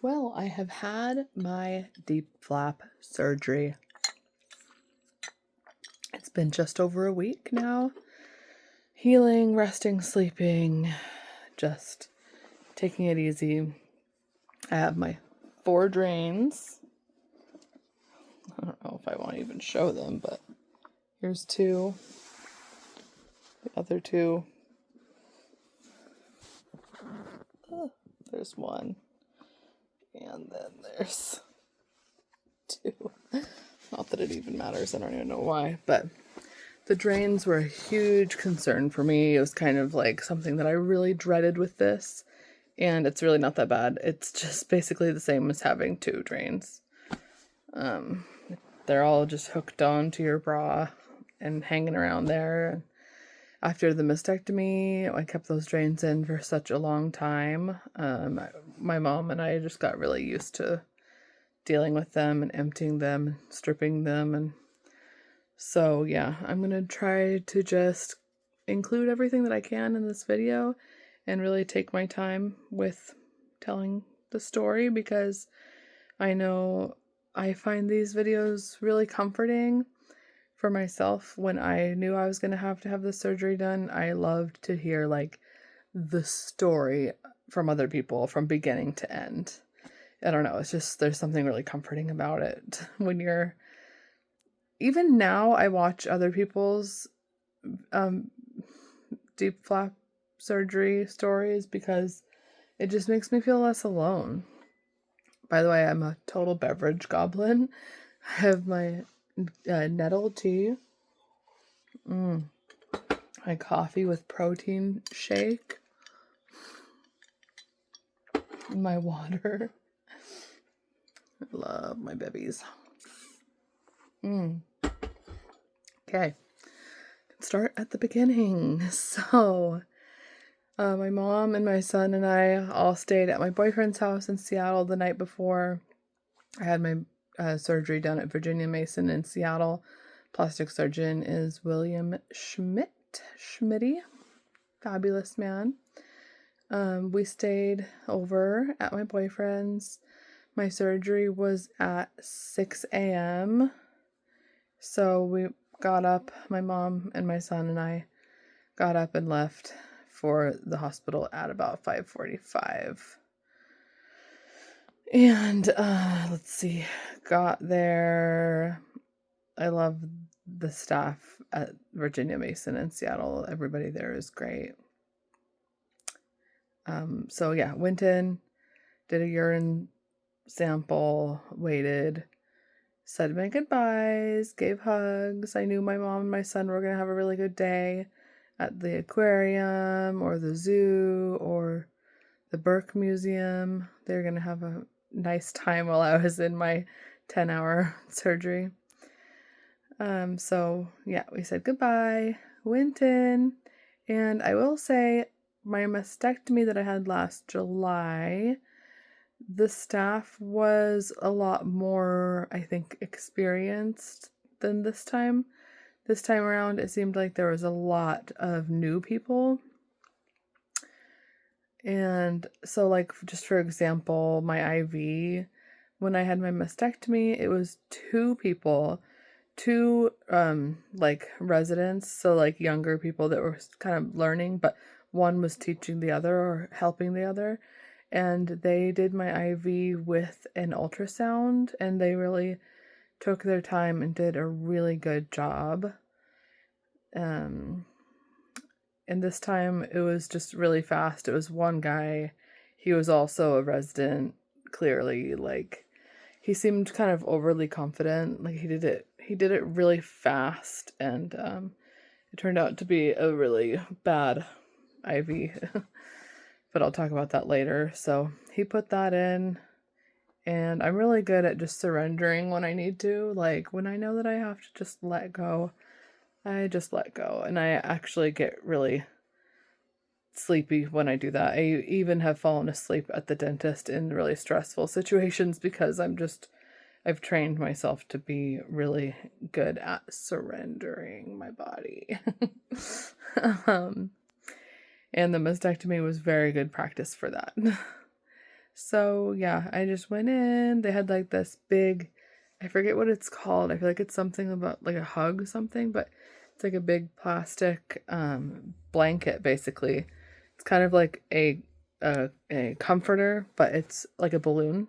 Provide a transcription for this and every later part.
Well, I have had my DIEP flap surgery. It's been just over a week now. Healing, resting, sleeping, just taking it easy. I have my 4 drains. I don't know if I want to even show them, but here's 2. The other 2. There's 1. And then there's 2. Not that it even matters. I don't even know why. But the drains were a huge concern for me. It was kind of like something that I really dreaded with this. And it's really not that bad. It's just basically the same as having 2 drains. They're all just hooked on to your bra and hanging around there. After the mastectomy, I kept those drains in for such a long time. My mom and I just got really used to dealing with them and emptying them and stripping them. And so, yeah, I'm going to try to just include everything that I can in this video and really take my time with telling the story, because I know I find these videos really comforting for myself. When I knew I was going to have the surgery done, I loved to hear like the story from other people from beginning to end. I don't know, it's just, there's something really comforting about it. When you're, even now I watch other people's DIEP flap surgery stories because it just makes me feel less alone. By the way, I'm a total beverage goblin. I have my nettle tea, my coffee with protein shake, my water. I love my bibbies. Okay, let's start at the beginning. So, my mom and my son and I all stayed at my boyfriend's house in Seattle the night before. I had my surgery done at Virginia Mason in Seattle. Plastic surgeon is William Schmitty. Fabulous man. We stayed over at my boyfriend's. My surgery was at 6 a.m. So we got up, my mom and my son and I got up and left for the hospital at about 5:45. And let's see, got there. I love the staff at Virginia Mason in Seattle. Everybody there is great. So yeah, went in, did a urine sample, waited, said my goodbyes, gave hugs. I knew my mom and my son were going to have a really good day at the aquarium or the zoo or the Burke Museum. They were going to have a nice time while I was in my 10-hour surgery. So yeah, we said goodbye, went in, and I will say my mastectomy that I had last July, the staff was a lot more, I think, experienced than this time. This time around, it seemed like there was a lot of new people. And so, like, just for example, my IV, when I had my mastectomy, it was 2 people, 2, like, residents, so, like, younger people that were kind of learning, but one was teaching the other or helping the other. And they did my IV with an ultrasound, and they really took their time and did a really good job. And this time it was just really fast. It was one guy. He was also a resident, clearly. Like, he seemed kind of overly confident. Like, he did it really fast, and it turned out to be a really bad IV. But I'll talk about that later. So he put that in, and I'm really good at just surrendering when I need to. Like, when I know that I have to just let go, I just let go. And I actually get really sleepy when I do that. I even have fallen asleep at the dentist in really stressful situations because I've trained myself to be really good at surrendering my body. And the mastectomy was very good practice for that. So yeah, I just went in. They had like this big, I forget what it's called. I feel like it's something about like a hug something, but it's like a big plastic blanket basically. It's kind of like a comforter, but it's like a balloon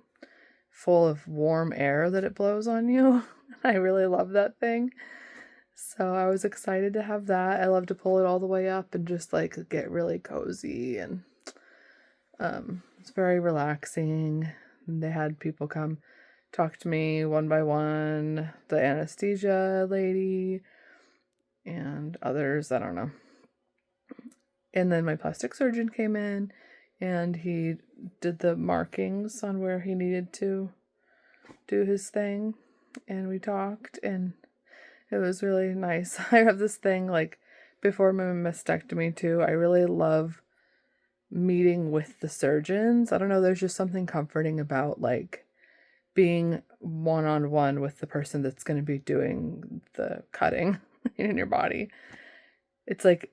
full of warm air that it blows on you. I really love that thing. So I was excited to have that. I love to pull it all the way up and just like get really cozy, and it's very relaxing. They had people come talk to me one by one, the anesthesia lady and others, I don't know. And then my plastic surgeon came in and he did the markings on where he needed to do his thing, and we talked, and it was really nice. I have this thing like before my mastectomy too. I really love meeting with the surgeons. I don't know, there's just something comforting about like being one-on-one with the person that's going to be doing the cutting in your body. It's like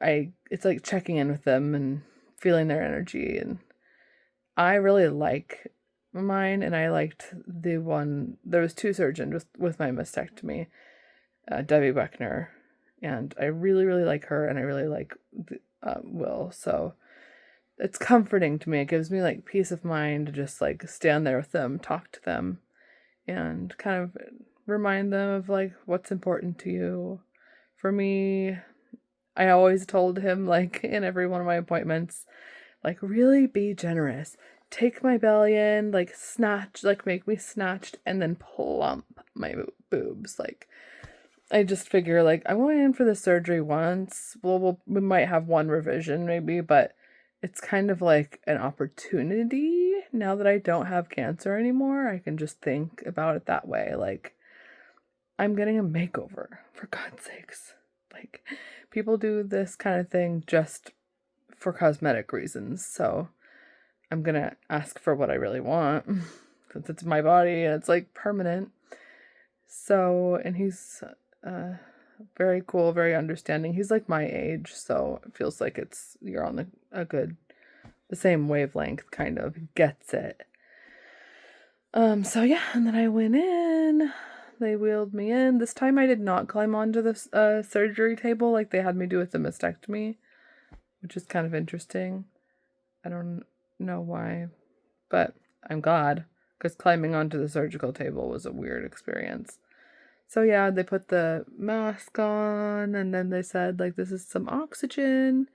checking in with them and feeling their energy, and I really like mine, and I liked the one, there was two surgeons with my mastectomy, Debbie Buckner, and I really, really like her, and I really like Will, so it's comforting to me. It gives me like peace of mind to just like stand there with them, talk to them, and kind of remind them of like what's important to you. For me, I always told him like in every one of my appointments, like really be generous. Take my belly in, like snatch, like make me snatched, and then plump my boobs. Like I just figure like I'm going in for the surgery once. We might have one revision maybe, but it's kind of like an opportunity. Now that I don't have cancer anymore, I can just think about it that way. Like, I'm getting a makeover, for God's sakes. Like, people do this kind of thing just for cosmetic reasons. So I'm gonna ask for what I really want, since it's my body and it's like permanent. So, and he's very cool, very understanding. He's like my age, so it feels like you're on the same wavelength, kind of gets it. So yeah, and then I went in. They wheeled me in. This time I did not climb onto the surgery table like they had me do with the mastectomy, which is kind of interesting. I don't know why, but I'm glad, because climbing onto the surgical table was a weird experience. So yeah, they put the mask on, and then they said like, this is some oxygen,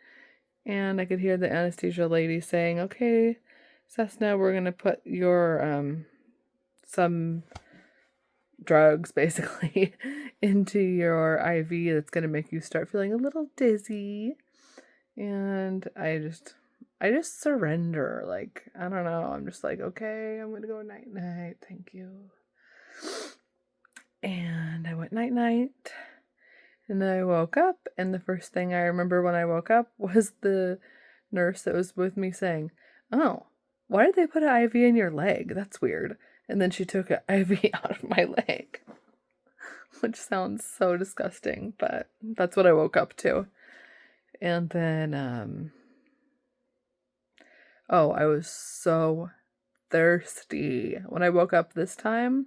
and I could hear the anesthesia lady saying, okay, Cessna, we're gonna put your some drugs basically into your IV that's gonna make you start feeling a little dizzy. And I just surrender. Like, I don't know, I'm just like, okay, I'm gonna go night night, thank you. And I went night night, and then I woke up, and the first thing I remember when I woke up was the nurse that was with me saying, oh, why did they put an IV in your leg? That's weird. And then she took an IV out of my leg, which sounds so disgusting, but that's what I woke up to. And then, I was so thirsty. When I woke up this time,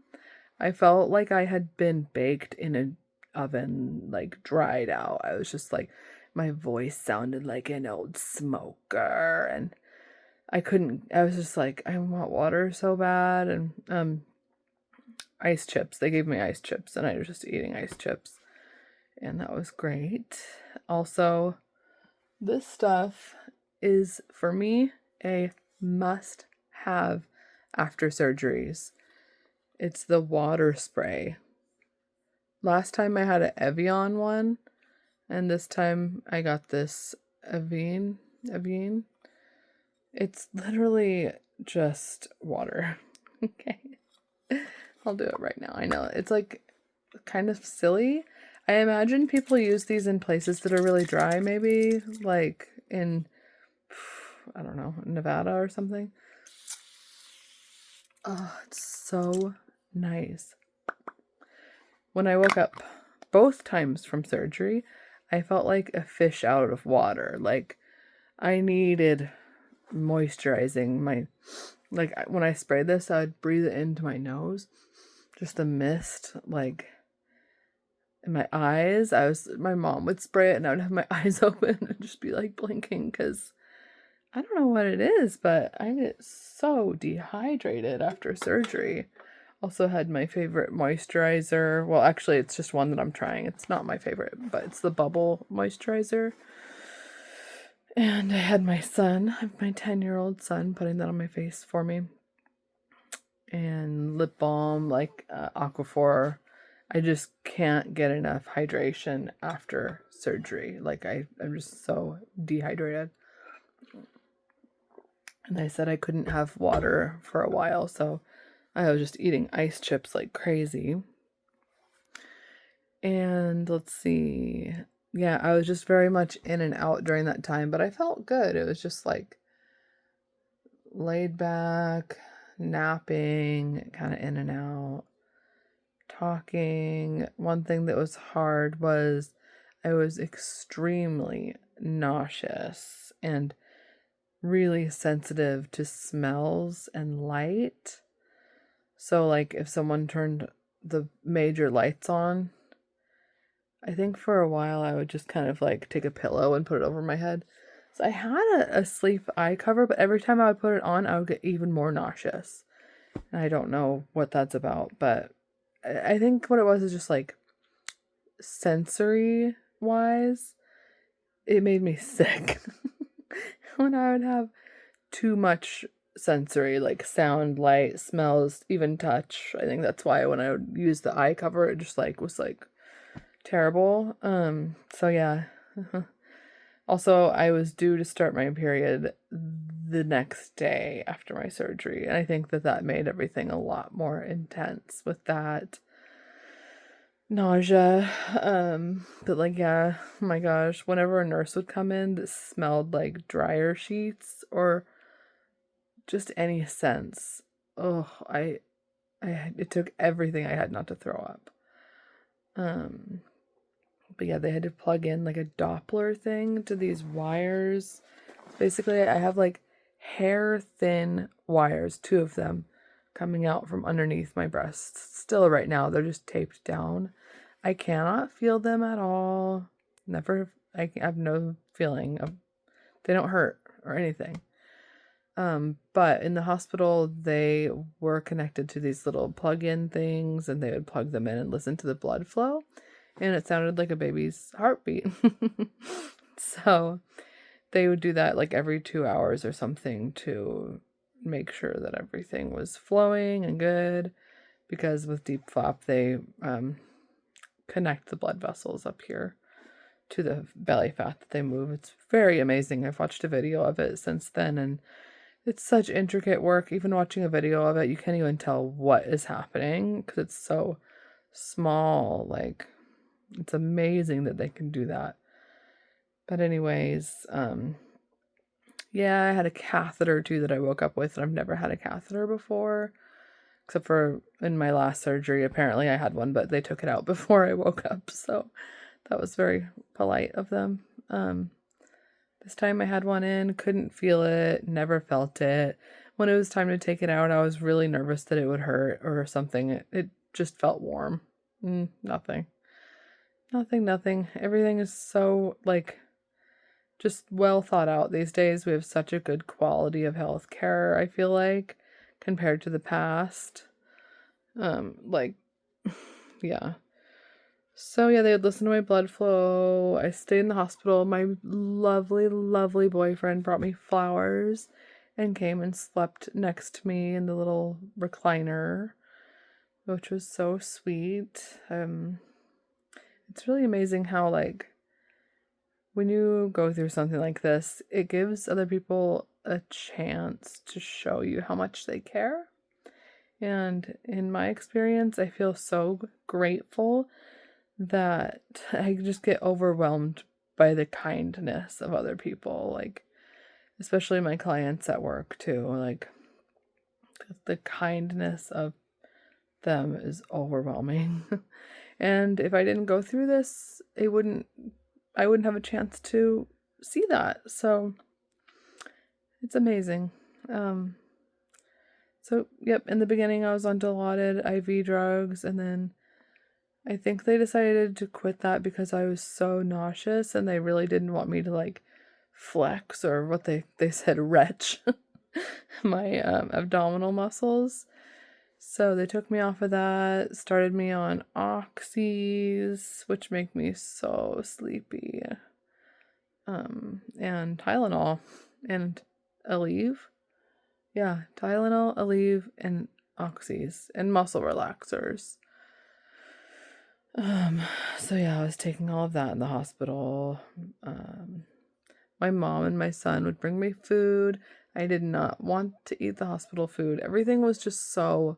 I felt like I had been baked in an oven, like dried out. I was just like, my voice sounded like an old smoker, and I was just like, I want water so bad. And ice chips. They gave me ice chips, and I was just eating ice chips, and that was great. Also, this stuff is for me a must have after surgeries. It's the water spray. Last time I had an Evian one, and this time I got this Evian. It's literally just water. Okay. I'll do it right now. I know it's like kind of silly. I imagine people use these in places that are really dry, maybe like in, I don't know, Nevada or something. Oh, it's so nice. When I woke up both times from surgery, I felt like a fish out of water. Like I needed moisturizing. Like when I sprayed this, I would breathe it into my nose, just the mist, like in my eyes. My mom would spray it and I would have my eyes open and just be like blinking because I don't know what it is, but I get so dehydrated after surgery. Also had my favorite moisturizer. Well, actually, it's just one that I'm trying. It's not my favorite, but it's the bubble moisturizer. And I had my 10-year-old son, putting that on my face for me. And lip balm, like Aquaphor. I just can't get enough hydration after surgery. Like I'm just so dehydrated. And I said I couldn't have water for a while, so I was just eating ice chips like crazy. And let's see. Yeah, I was just very much in and out during that time, but I felt good. It was just like laid back, napping, kind of in and out, talking. One thing that was hard was I was extremely nauseous and really sensitive to smells and light. So like if someone turned the major lights on, I think for a while I would just kind of like take a pillow and put it over my head. So I had a sleep eye cover, but every time I would put it on, I would get even more nauseous. And I don't know what that's about, but I think what it was is just like sensory wise, it made me sick. When I would have too much sensory, like sound, light, smells, even touch. I think that's why when I would use the eye cover, it just like was like terrible. So yeah. Also, I was due to start my period the next day after my surgery, and I think that made everything a lot more intense with that nausea. But like, yeah, oh my gosh, whenever a nurse would come in that smelled like dryer sheets or just any sense, oh, it took everything I had not to throw up. But yeah, they had to plug in like a Doppler thing to these wires. Basically, I have like hair thin wires, 2 of them, coming out from underneath my breasts. Still right now, they're just taped down. I cannot feel them at all. I have no feeling of, they don't hurt or anything. But in the hospital, they were connected to these little plug-in things, and they would plug them in and listen to the blood flow. And it sounded like a baby's heartbeat. So they would do that like every 2 hours or something to make sure that everything was flowing and good. Because with DIEP flap, they connect the blood vessels up here to the belly fat that they move. It's very amazing. I've watched a video of it since then, and it's such intricate work. Even watching a video of it, you can't even tell what is happening because it's so small. Like, it's amazing that they can do that. But anyways, yeah, I had a catheter too that I woke up with, and I've never had a catheter before, except for in my last surgery. Apparently I had one, but they took it out before I woke up, so that was very polite of them. This time I had one in, couldn't feel it, never felt it. When it was time to take it out, I was really nervous that it would hurt or something. It just felt warm. Nothing. Everything is so, like, just well thought out these days. We have such a good quality of health care, I feel like, compared to the past. Like, yeah. So yeah, they would listen to my blood flow. I stayed in the hospital. My lovely, lovely boyfriend brought me flowers and came and slept next to me in the little recliner, which was so sweet. It's really amazing how, like, when you go through something like this, it gives other people a chance to show you how much they care. And in my experience, I feel so grateful that I just get overwhelmed by the kindness of other people, like, especially my clients at work too. Like, the kindness of them is overwhelming. And if I didn't go through this, I wouldn't have a chance to see that. So it's amazing. So, yep, in the beginning I was on Dilaudid IV drugs, and then I think they decided to quit that because I was so nauseous and they really didn't want me to like flex, or what they said, retch my abdominal muscles. So they took me off of that, started me on oxys, which make me so sleepy, and Tylenol and Aleve. Yeah, Tylenol, Aleve, and oxys, and muscle relaxers. So yeah, I was taking all of that in the hospital. My mom and my son would bring me food. I did not want to eat the hospital food. Everything was just so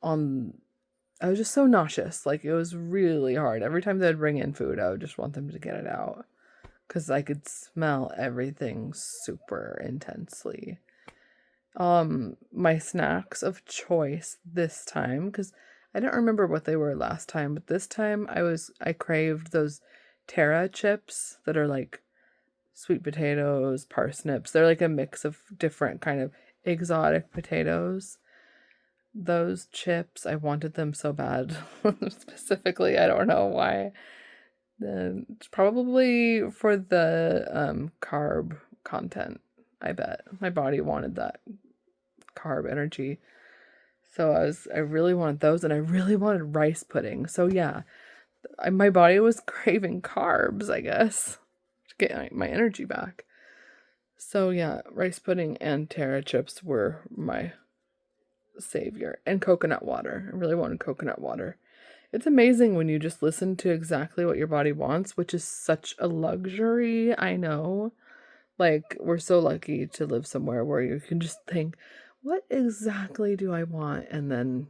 I was just so nauseous. Like, it was really hard. Every time they'd bring in food, I would just want them to get it out because I could smell everything super intensely. My snacks of choice this time, because I don't remember what they were last time, but this time I craved those Terra chips that are like sweet potatoes, parsnips. They're like a mix of different kind of exotic potatoes. Those chips, I wanted them so bad. Specifically, I don't know why. It's probably for the carb content. I bet my body wanted that carb energy. So I really wanted those, and I really wanted rice pudding. So yeah, my body was craving carbs, I guess, to get my energy back. So yeah, rice pudding and Terra chips were my savior, and coconut water. I really wanted coconut water. It's amazing when you just listen to exactly what your body wants, which is such a luxury. I know. Like, we're so lucky to live somewhere where you can just think, what exactly do I want? And then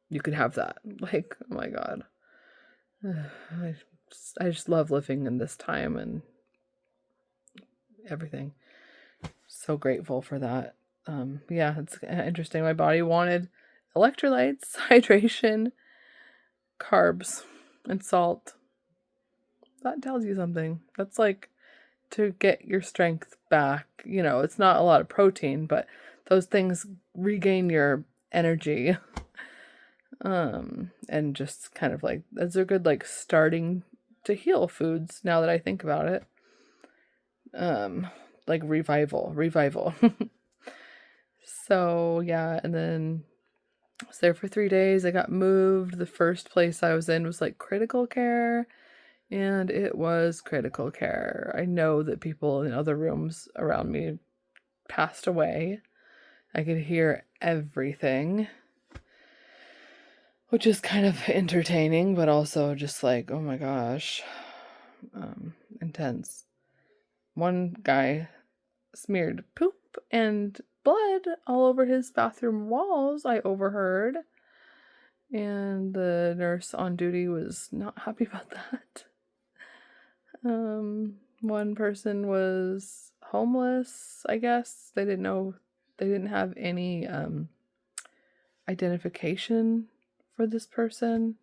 you can have that. Like, oh my God. I just love living in this time and everything. So grateful for that. Yeah, it's interesting. My body wanted electrolytes, hydration, carbs, and salt. That tells you something. That's like to get your strength back. You know, it's not a lot of protein, but those things regain your energy. And just kind of like, those are good, like, starting to heal foods now that I think about it. Like revival. So yeah, and then I was there for 3 days. I got moved. The first place I was in was like critical care, and it was critical care. I know that people in other rooms around me passed away. I could hear everything, which is kind of entertaining, but also just like, oh my gosh, intense. One guy smeared poop and blood all over his bathroom walls, I overheard. And the nurse on duty was not happy about that. One person was homeless, I guess. They didn't have any identification for this person.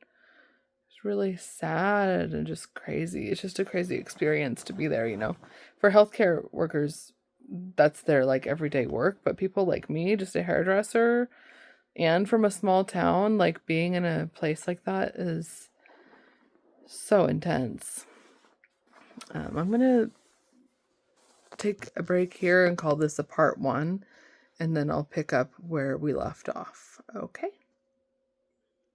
It's really sad and just crazy. It's just a crazy experience to be there, you know. For healthcare workers, that's their like everyday work, but people like me, just a hairdresser and from a small town, like, being in a place like that is so intense. I'm gonna take a break here and call this a part 1, and then I'll pick up where we left off. Okay.